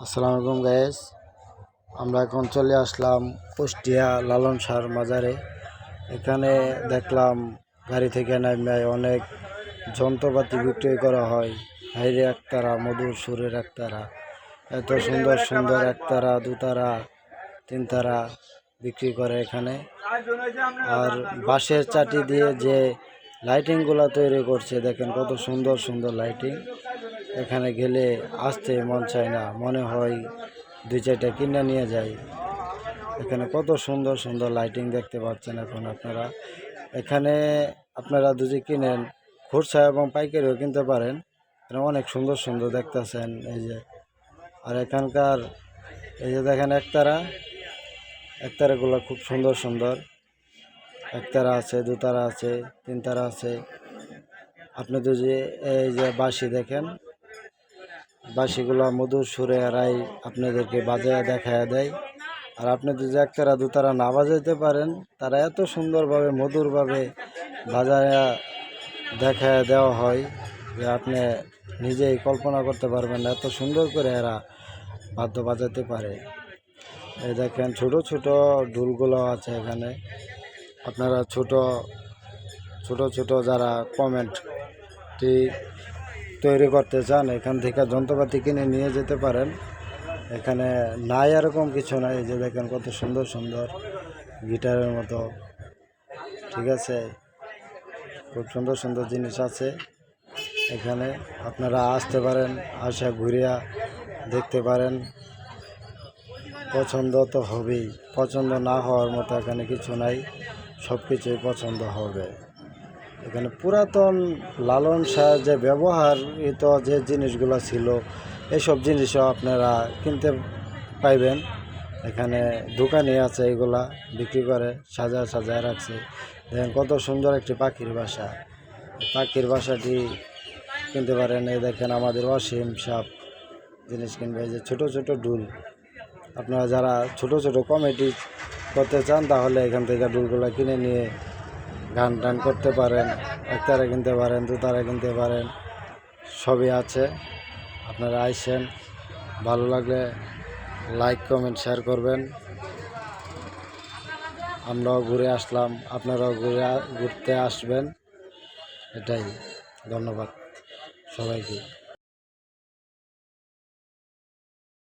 আসসালামু আলাইকুম গাইস, আমরা এখন চলে আসলাম কুষ্টিয়া লালন শাহর মাজারে। এখানে দেখলাম গাড়ি থেকে নামে অনেক যন্ত্রপাতি বিক্রি করা হয়। হাইরে একতারা, মধুর সুরের একতারা, এত সুন্দর সুন্দর একতারা, দুতারা, তিনতারা বিক্রি করে এখানে। আর বাঁশের চাটি দিয়ে যে লাইটিংগুলো তৈরি করছে, দেখেন কত সুন্দর সুন্দর লাইটিং। এখানে গেলে আসতে মন চায় না, মনে হয় দুই চারটা কিনে নিয়ে যাই। এখানে কত সুন্দর সুন্দর লাইটিং দেখতে পাচ্ছেন এখন আপনারা। এখানে আপনারা যদি কিনেন, খুচরা এবং পাইকারিও কিনতে পারেন। এখানে অনেক সুন্দর সুন্দর দেখতেছেন এই যে। আর এখানকার এই যে দেখেন একতারাগুলো খুব সুন্দর সুন্দর। একতারা আছে, দুতারা আছে, তিনতারা আছে। আপনি যদি এই যে বাঁশি দেখেন, বাঁশিগুলো মধুর সুরে এরাই আপনাদেরকে বাজায় দেখায় দেয়। আর আপনি যদি একতারা দুতারা না বাজাইতে পারেন, তারা এত সুন্দরভাবে মধুরভাবে বাজায় দেখায় দেওয়া হয় যে আপনি নিজেই কল্পনা করতে পারবেন না, এত সুন্দর করে এরা বাদ্য বাজাতে পারে। এই দেখেন ছোট ছোট ঢোলগুলো আছে এখানে। আপনারা ছোট ছোট যারা কমেন্টটি তৈরি করতে চান, এখান থেকে যন্ত্রপাতি কিনে নিয়ে যেতে পারেন। এখানে নাই এরকম কিছু নাই। এই যে দেখেন কত সুন্দর সুন্দর গিটারের মতো, ঠিক আছে, খুব সুন্দর সুন্দর জিনিস আছে এখানে। আপনারা আসতে পারেন, আসা ঘুরিয়া দেখতে পারেন। পছন্দ তো হবেই, পছন্দ না হওয়ার মতো এখানে কিছু নাই, সব কিছুই পছন্দ হবে। এখানে পুরাতন লালন শাহ যে ব্যবহৃত যে জিনিসগুলো ছিল, এইসব জিনিসও আপনারা কিনতে পাইবেন। এখানে দোকানে আছে, এগুলা বিক্রি করে সাজায় রাখছে। দেখেন কত সুন্দর একটি পাখির বাসা, পাখির বাসাটি কিনতে পারেন। এই দেখেন আমাদের অসীম সাপ জিনিস কিনবে। এই যে ছোট ছোট ডুল, আপনারা যারা ছোট ছোট কমেডি করতে চান, তাহলে এখান থেকে ডুলগুলো কিনে নিয়ে গান টান করতে পারেন। একতারা কিনতে পারেন, দুতারা কিনতে পারেন, সবই আছে। আপনারা আইসেন, ভালো লাগলে লাইক কমেন্ট শেয়ার করবেন। আমরাও ঘুরে আসলাম, আপনারাও ঘুরতে আসবেন। এটাই, ধন্যবাদ সবাইকে।